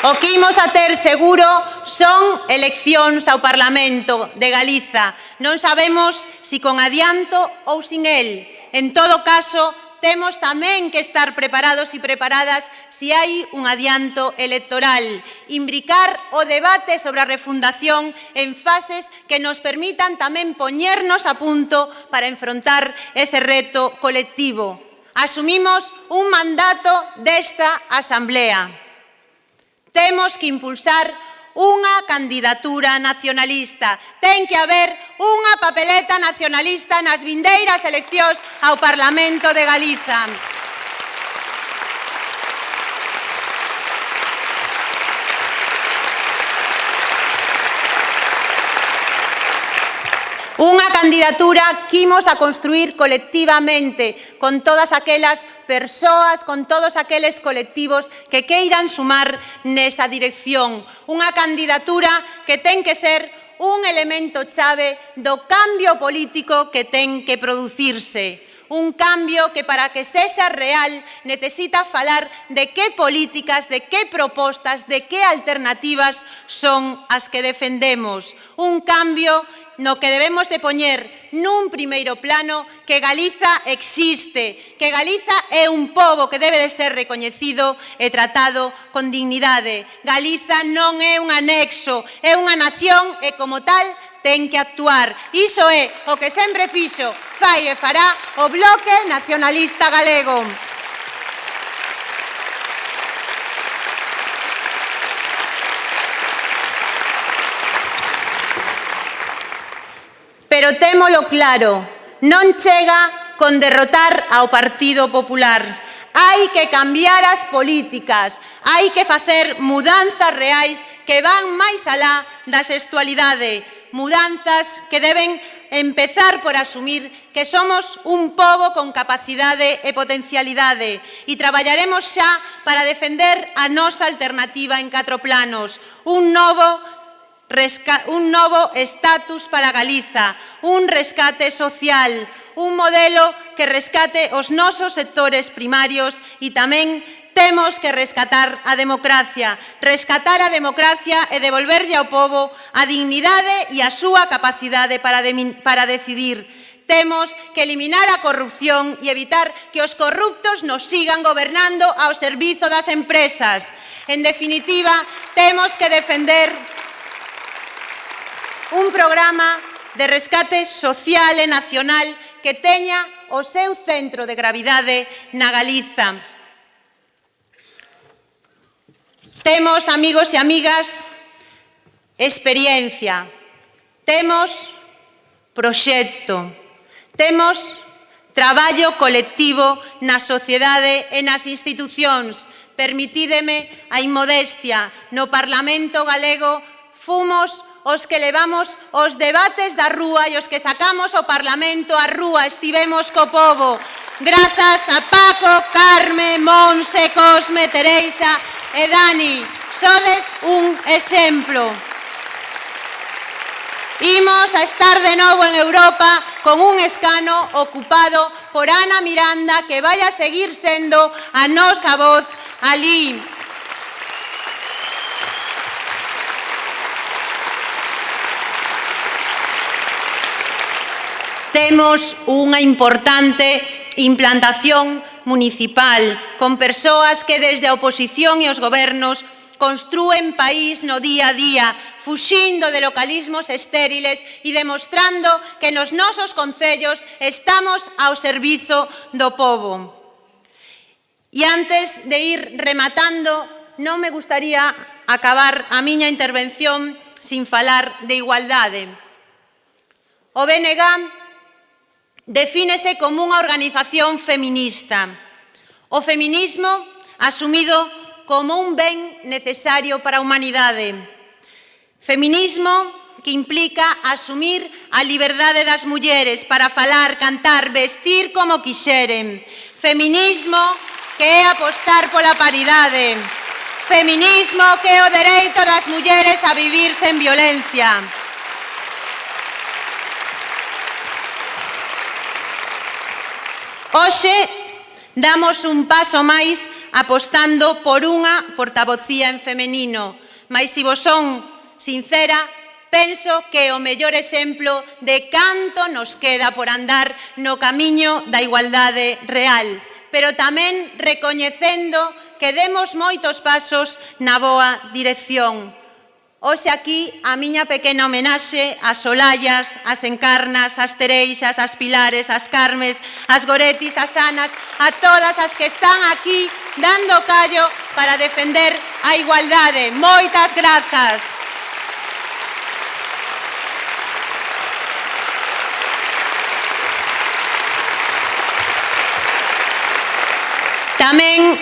O que imos a ter seguro son eleccións ao Parlamento de Galiza. Non sabemos si con adianto ou sin el. En todo caso, temos tamén que estar preparados e preparadas si hai un adianto electoral. Imbricar o debate sobre a refundación en fases que nos permitan tamén poñernos a punto para enfrontar ese reto colectivo. Asumimos un mandato desta Asamblea. Temos que impulsar unha candidatura nacionalista. Ten que haber unha papeleta nacionalista nas vindeiras eleccións ao Parlamento de Galiza. Unha candidatura que imos a construir colectivamente con todas aquelas persoas, con todos aqueles colectivos que queiran sumar nesa dirección. Unha candidatura que ten que ser un elemento chave do cambio político que ten que producirse. Un cambio que para que sexa real necesita falar de que políticas, de que propostas, de que alternativas son as que defendemos. Un cambio no que debemos de poñer nun primeiro plano que Galiza existe, que Galiza é un pobo que debe de ser recoñecido e tratado con dignidade. Galiza non é un anexo, é unha nación e como tal ten que actuar. Iso é o que sempre fixo, fai e fará o Bloque Nacionalista Galego. Pero témolo claro, non chega con derrotar ao Partido Popular. Hai que cambiar as políticas, hai que facer mudanzas reais que van máis alá da sexualidade, mudanzas que deben empezar por asumir que somos un pobo con capacidade e potencialidade e traballaremos xa para defender a nosa alternativa en 4 planos, un novo estatus para Galiza, un rescate social, un modelo que rescate os nosos sectores primarios e tamén temos que rescatar a democracia e devolverlle ao pobo a dignidade e a súa capacidade para decidir. Temos que eliminar a corrupción e evitar que os corruptos nos sigan gobernando ao servizo das empresas. En definitiva, temos que defender un programa de rescate social e nacional que teña o seu centro de gravidade na Galiza. Temos, amigos e amigas, experiencia, temos proxecto, temos traballo colectivo na sociedade e nas institucións. Permitídeme a inmodestia, no Parlamento galego fomos os que levamos os debates da rúa e os que sacamos o Parlamento á rúa, estivemos co pobo. Grazas a Paco, Carme, Monse, Cosme, Teresa e Dani. Sodes un exemplo. Imos a estar de novo en Europa con un escano ocupado por Ana Miranda, que vai a seguir sendo a nosa voz alí. Temos unha importante implantación municipal con persoas que desde a oposición e os gobernos construen país no día a día, fuxindo de localismos estériles e demostrando que nos nosos concellos estamos ao servizo do pobo. E antes de ir rematando, non me gustaría acabar a miña intervención sin falar de igualdade. O BNG defínese como unha organización feminista. O feminismo asumido como un ben necesario para a humanidade. Feminismo que implica asumir a liberdade das mulleres para falar, cantar, vestir como quixeren. Feminismo que é apostar pola paridade. Feminismo que é o dereito das mulleres a vivir sen violencia. Hoxe damos un paso máis apostando por unha portavocía en femenino, mas se vos son sincera, penso que é o mellor exemplo de canto nos queda por andar no camiño da igualdade real, pero tamén recoñecendo que demos moitos pasos na boa dirección. Hoxe aquí a miña pequena homenaxe ás Solayas, ás Encarnas, ás Tereixas, ás Pilares, ás Carmes, ás Goretis, ás Anas, a todas as que están aquí dando callo para defender a igualdade. Moitas grazas. Tamén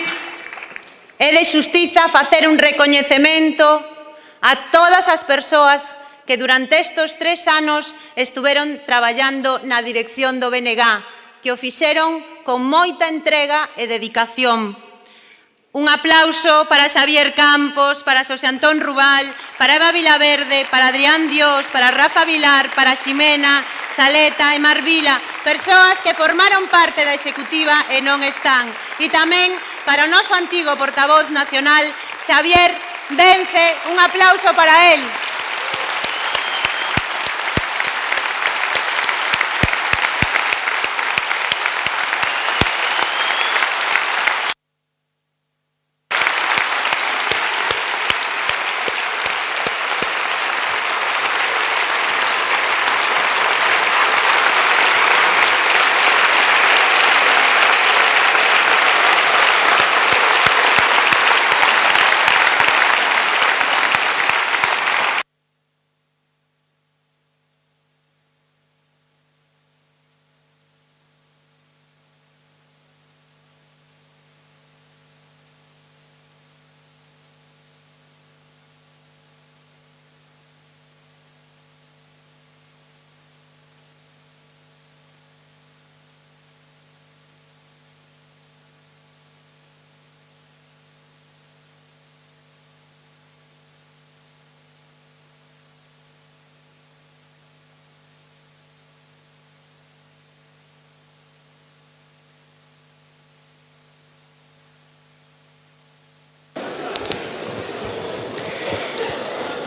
é de xustiza facer un recoñecemento a todas as persoas que durante estes 3 anos estuveron traballando na dirección do BNG, que o fixeron con moita entrega e dedicación. Un aplauso para Xavier Campos, para Xosé Antón Rubal, para Eva Vilaverde, para Adrián Dios, para Rafa Vilar, para Ximena, Saleta e Marvila, persoas que formaron parte da executiva e non están. E tamén para o noso antigo portavoz nacional, Xavier Vence, un aplauso para él.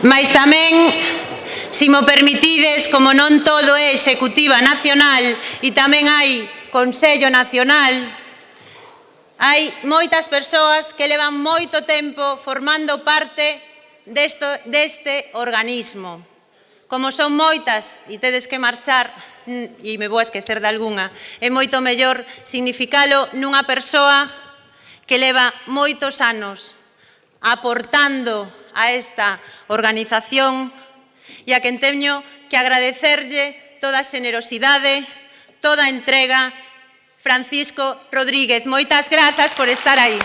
Mais tamén, se mo permitides, como non todo é executiva nacional e tamén hai Consello Nacional, hai moitas persoas que levan moito tempo formando parte deste organismo. Como son moitas e tedes que marchar, e me vou a esquecer de algunha, é moito mellor significalo nunha persoa que leva moitos anos aportando a esta organización e a quen teño que agradecerlle toda a xenerosidade, toda a entrega, Francisco Rodríguez. Moitas grazas por estar aí.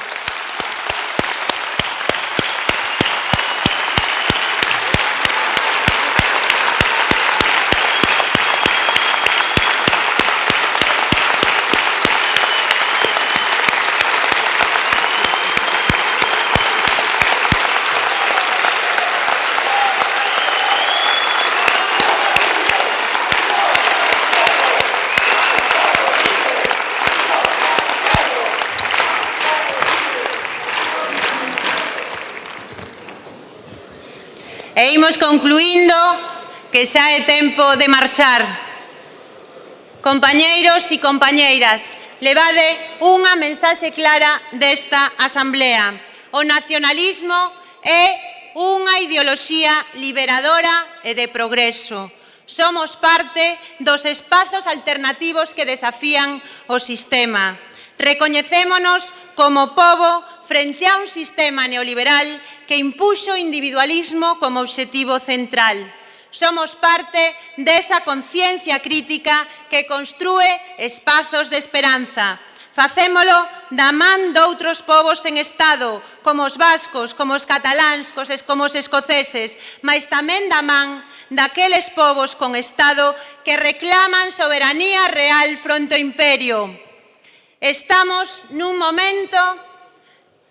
E imos concluindo que xa é tempo de marchar. Compañeiros e compañeiras, levade unha mensaxe clara desta asamblea. O nacionalismo é unha ideoloxía liberadora e de progreso. Somos parte dos espazos alternativos que desafían o sistema. Recoñecémonos como pobo frente a un sistema neoliberal que impuxo o individualismo como obxectivo central. Somos parte desa conciencia crítica que construe espazos de esperanza. Facémolo da man doutros povos en Estado, como os vascos, como os cataláns, como os escoceses, mais tamén da man daqueles povos con Estado que reclaman soberanía real fronte ao imperio. Estamos nun momento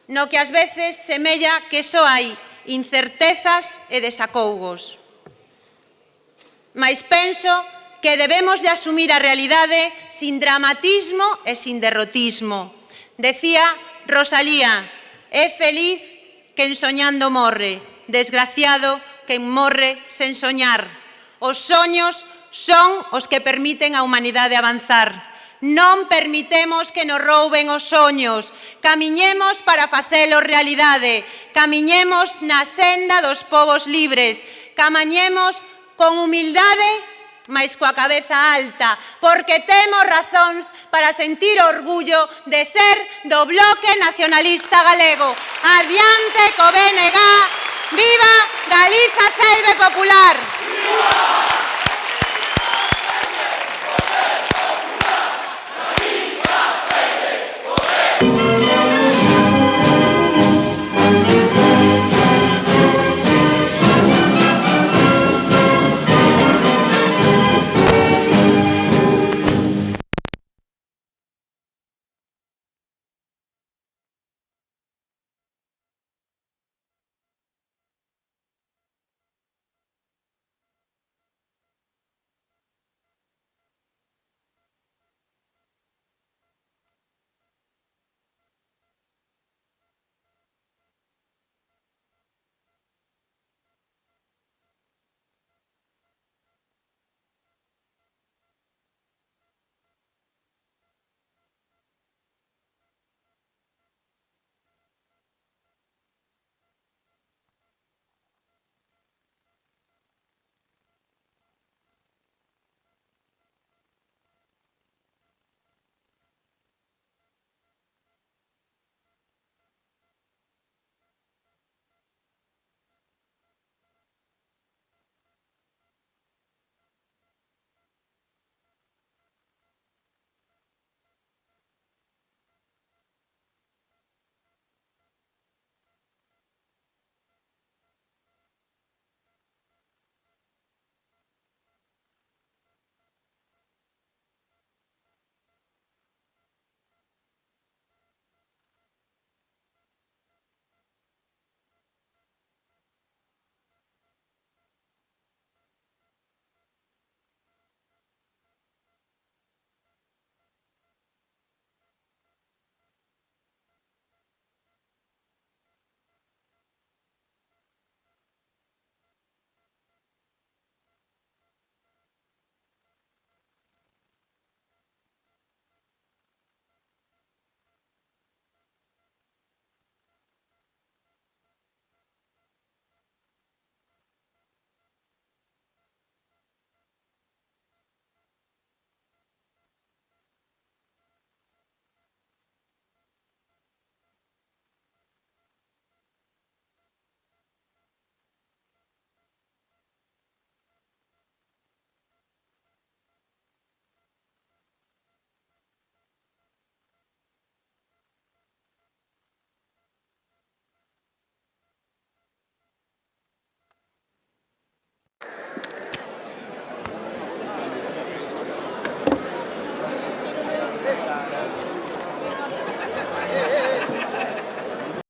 no que ás veces semella que só hai incertezas e desacougos. Mais penso que debemos de asumir a realidade sin dramatismo e sin derrotismo. Decía Rosalía, é feliz quen soñando morre, desgraciado quen morre sen soñar. Os soños son os que permiten á humanidade avanzar. Non permitemos que nos rouben os soños. Camiñemos para facelo realidade. Camiñemos na senda dos povos libres. Camiñemos con humildade, mais coa cabeza alta, porque temos razóns para sentir orgullo de ser do Bloque Nacionalista Galego. Adiante co BNG, viva Galiza Ceibe Popular!